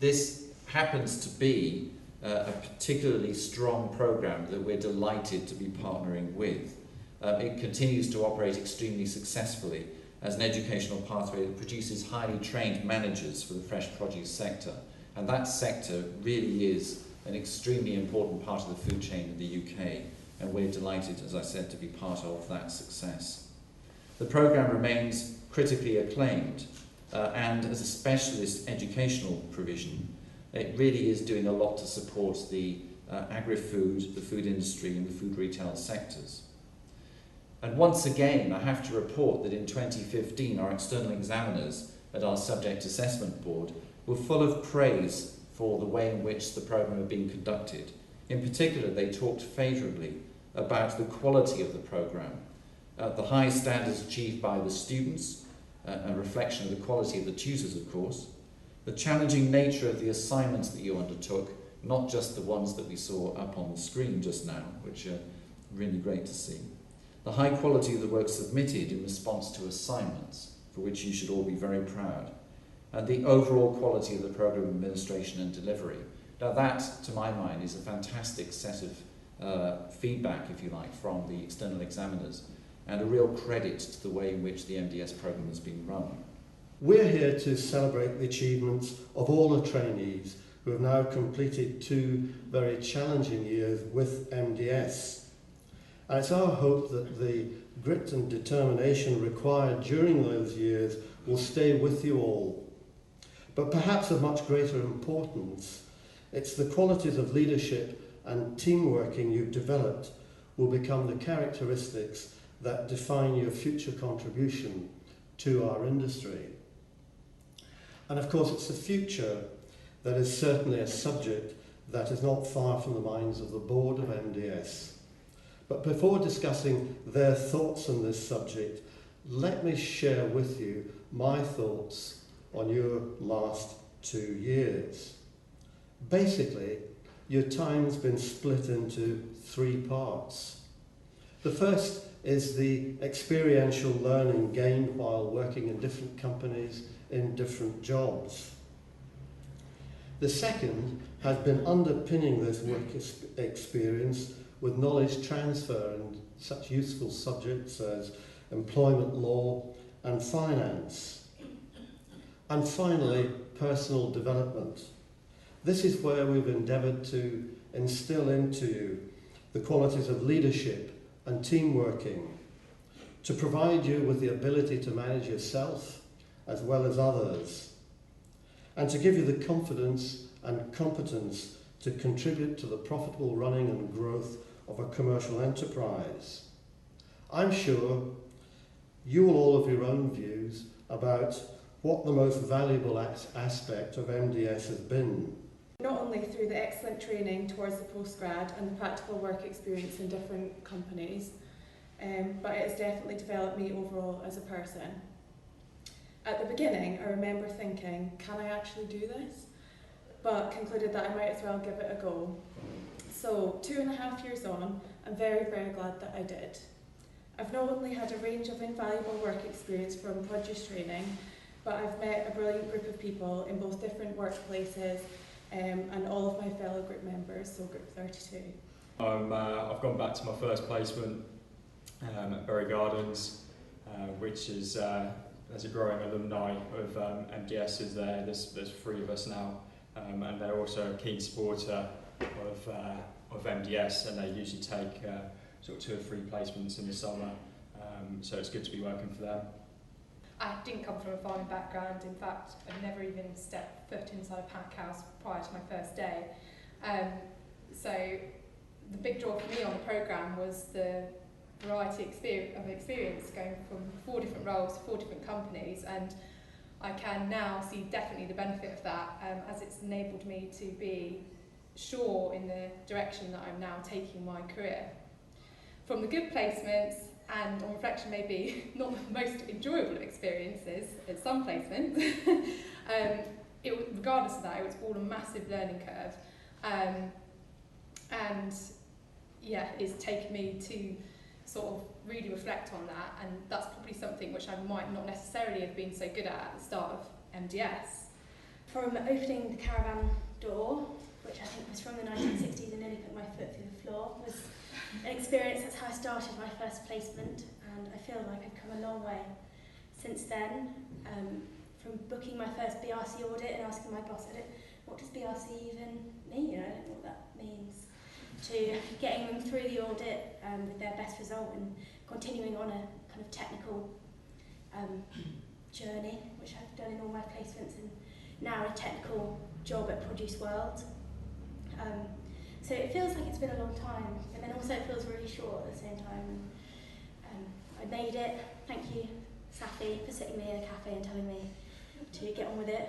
This happens to be a particularly strong program that we're delighted to be partnering with. It continues to operate extremely successfully as an educational pathway that produces highly trained managers for the fresh produce sector. And that sector really is an extremely important part of the food chain in the UK, and we're delighted, as I said, to be part of that success. The programme remains critically acclaimed, and as a specialist educational provision, it really is doing a lot to support the agri-food, the food industry and the food retail sectors. And once again, I have to report that in 2015, our external examiners at our subject assessment board were full of praise for the way in which the programme had been conducted. In particular, they talked favourably about the quality of the programme, the high standards achieved by the students, a reflection of the quality of the tutors, of course, the challenging nature of the assignments that you undertook, not just the ones that we saw up on the screen just now, which are really great to see, the high quality of the work submitted in response to assignments, for which you should all be very proud, and the overall quality of the programme administration and delivery. Now that, to my mind, is a fantastic set of feedback, if you like, from the external examiners, and a real credit to the way in which the MDS programme has been run. We're here to celebrate the achievements of all the trainees who have now completed 2 very challenging years with MDS. And it's our hope that the grit and determination required during those years will stay with you all. But perhaps of much greater importance, it's the qualities of leadership and teamworking you've developed will become the characteristics that define your future contribution to our industry. And of course, it's the future that is certainly a subject that is not far from the minds of the board of MDS. But before discussing their thoughts on this subject, let me share with you my thoughts on your last 2 years. Basically, your time's been split into 3 parts. The first is the experiential learning gained while working in different companies in different jobs. The second has been underpinning this work experience with knowledge transfer in such useful subjects as employment law and finance. And finally, personal development. This is where we've endeavoured to instill into you the qualities of leadership and team working, to provide you with the ability to manage yourself as well as others, and to give you the confidence and competence to contribute to the profitable running and growth of a commercial enterprise. I'm sure you will all have your own views about what the most valuable aspect of MDS has been. Not only through the excellent training towards the postgrad and the practical work experience in different companies, but it has definitely developed me overall as a person. At the beginning, I remember thinking, can I actually do this? But concluded that I might as well give it a go. So 2.5 years on, I'm very, very glad that I did. I've not only had a range of invaluable work experience from produce training, but I've met a brilliant group of people in both different workplaces and all of my fellow group members, so Group 32. I've gone back to my first placement at Bury Gardens, which is, as a growing alumni of MDS is there. There's 3 of us now, and they're also a keen supporter of MDS, and they usually take sort of 2 or 3 placements in the summer, so it's good to be working for them. I didn't come from a farming background. In fact, I've never even stepped foot inside a pack house prior to my first day. So the big draw for me on the programme was the variety of experience going from 4 different roles to 4 different companies, and I can now see definitely the benefit of that as it's enabled me to be sure in the direction that I'm now taking my career. From the good placements, and on reflection maybe not the most enjoyable of experiences at some placements, regardless of that, it was all a massive learning curve, and yeah, it's taken me to sort of really reflect on that, and that's probably something which I might not necessarily have been so good at the start of MDS. from opening the caravan door, which I think was from the 1960s and nearly put my foot through the floor, was an experience. That's how I started my first placement, and I feel like I've come a long way since then. From booking my first BRC audit and asking my boss, what does BRC even mean? I don't know what that means. To getting them through the audit with their best result and continuing on a kind of technical journey, which I've done in all my placements, and now a technical job at Produce World. So it feels like it's been a long time, and then also it feels really short at the same time. I made it. Thank you, Safi, for sitting me in a cafe and telling me to get on with it.